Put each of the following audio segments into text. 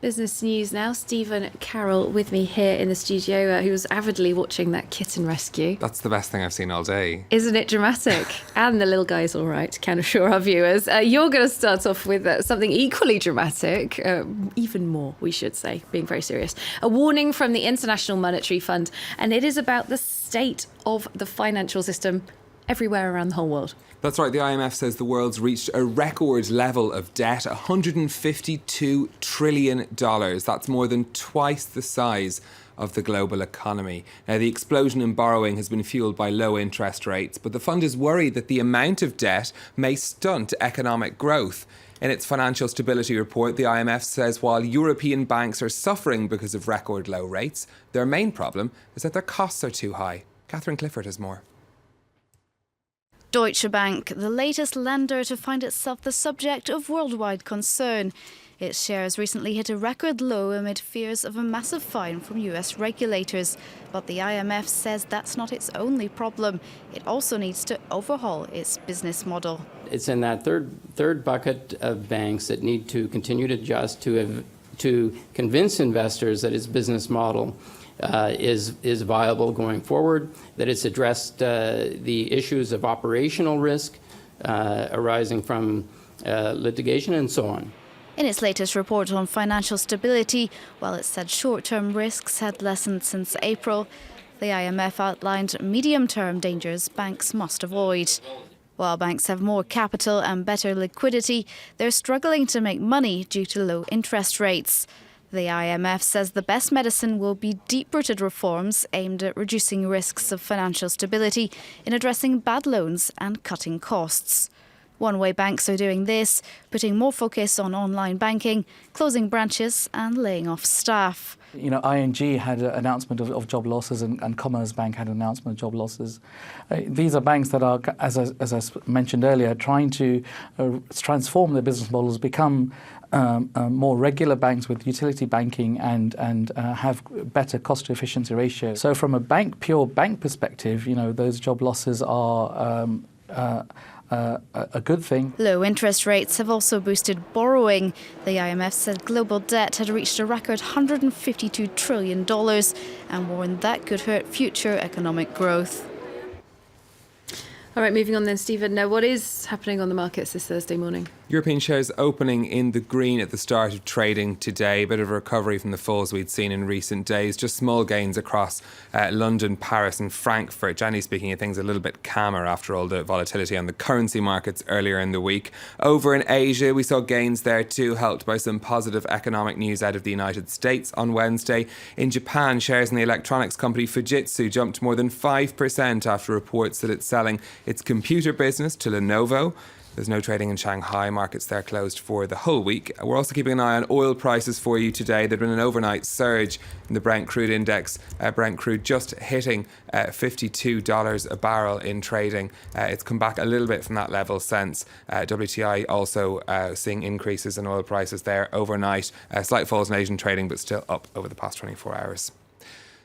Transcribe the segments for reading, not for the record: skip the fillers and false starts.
Business news now. Stephen Carroll with me here in the studio, who was avidly watching that kitten rescue. That's the best thing I've seen all day. Isn't it dramatic? And the little guy's all right, can assure our viewers. You're going to start off with something equally dramatic, even more, we should say, being very serious. A warning from the International Monetary Fund, and it is about the state of the financial system everywhere around the whole world. That's right, the IMF says the world's reached a record level of debt, $152 trillion. That's more than twice the size of the global economy. Now, the explosion in borrowing has been fueled by low interest rates, but the fund is worried that the amount of debt may stunt economic growth. In its financial stability report, the IMF says while European banks are suffering because of record low rates, their main problem is that their costs are too high. Catherine Clifford has more. Deutsche Bank, the latest lender to find itself the subject of worldwide concern. Its shares recently hit a record low amid fears of a massive fine from US regulators. But the IMF says that's not its only problem. It also needs to overhaul its business model. It's in that third bucket of banks that need to continue to adjust to convince investors that its business model is viable going forward, that it's addressed the issues of operational risk arising from litigation and so on. In its latest report on financial stability, while it said short-term risks had lessened since April, the IMF outlined medium-term dangers banks must avoid. While banks have more capital and better liquidity, they're struggling to make money due to low interest rates. The IMF says the best medicine will be deep-rooted reforms aimed at reducing risks of financial stability in addressing bad loans and cutting costs. One way banks are doing this, putting more focus on online banking, closing branches and laying off staff. You know, ING had an announcement of job losses and Commerzbank had an announcement of job losses. These are banks that are, as I mentioned earlier, trying to transform their business models, become more regular banks with utility banking and have better cost to efficiency ratio. So from a pure bank perspective, you know, those job losses are a good thing. Low interest rates have also boosted borrowing. The IMF said global debt had reached a record $152 trillion and warned that could hurt future economic growth. All right, moving on then, Stephen. Now, what is happening on the markets this Thursday morning? European shares opening in the green at the start of trading today. A bit of a recovery from the falls we'd seen in recent days. Just small gains across London, Paris and Frankfurt. Generally speaking, things a little bit calmer after all the volatility on the currency markets earlier in the week. Over in Asia, we saw gains there too, helped by some positive economic news out of the United States on Wednesday. In Japan, shares in the electronics company Fujitsu jumped more than 5% after reports that it's selling its computer business to Lenovo. There's no trading in Shanghai. Markets there closed for the whole week. We're also keeping an eye on oil prices for you today. There's been an overnight surge in the Brent crude index. Brent crude just hitting $52 a barrel in trading. It's come back a little bit from that level since. WTI also seeing increases in oil prices there overnight. Slight falls in Asian trading, but still up over the past 24 hours.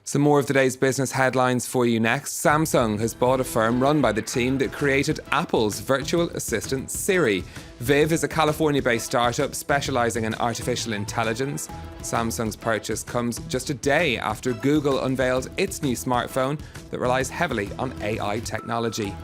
Some more of today's business headlines for you next. Samsung has bought a firm run by the team that created Apple's virtual assistant Siri. Viv is a California-based startup specialising in artificial intelligence. Samsung's purchase comes just a day after Google unveiled its new smartphone that relies heavily on AI technology.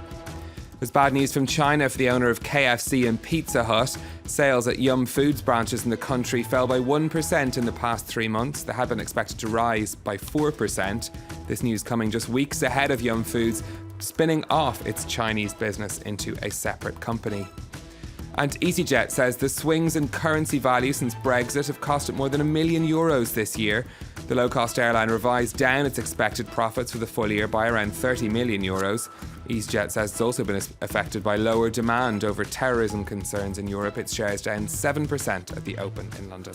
There's bad news from China for the owner of KFC and Pizza Hut. Sales at Yum Foods branches in the country fell by 1% in the past 3 months. They had been expected to rise by 4%. This news coming just weeks ahead of Yum Foods spinning off its Chinese business into a separate company. And EasyJet says the swings in currency value since Brexit have cost it more than €1 million this year. The low-cost airline revised down its expected profits for the full year by around €30 million. EasyJet says it's also been affected by lower demand over terrorism concerns in Europe. Its shares down 7% at the open in London.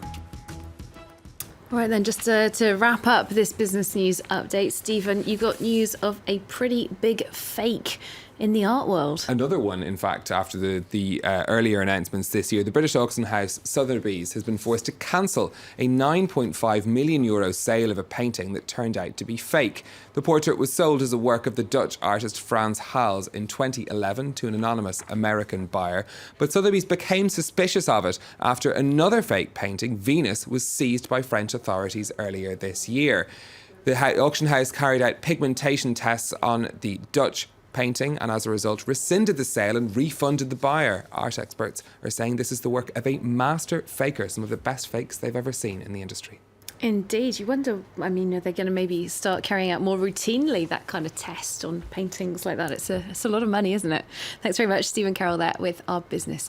All right, then, just to wrap up this business news update, Stephen, you got news of a pretty big fake in the art world. Another one, in fact, after the earlier announcements this year, the British auction house Sotheby's has been forced to cancel a €9.5 million sale of a painting that turned out to be fake. The portrait was sold as a work of the Dutch artist Frans Hals in 2011 to an anonymous American buyer, but Sotheby's became suspicious of it after another fake painting, Venus, was seized by French authorities earlier this year. The auction house carried out pigmentation tests on the Dutch painting and as a result rescinded the sale and refunded the buyer. Art experts are saying this is the work of a master faker, some of the best fakes they've ever seen in the industry. Indeed. You wonder, I mean, are they going to maybe start carrying out more routinely that kind of test on paintings like that? It's a lot of money, isn't it? Thanks very much, Stephen Carroll, there with Our Business.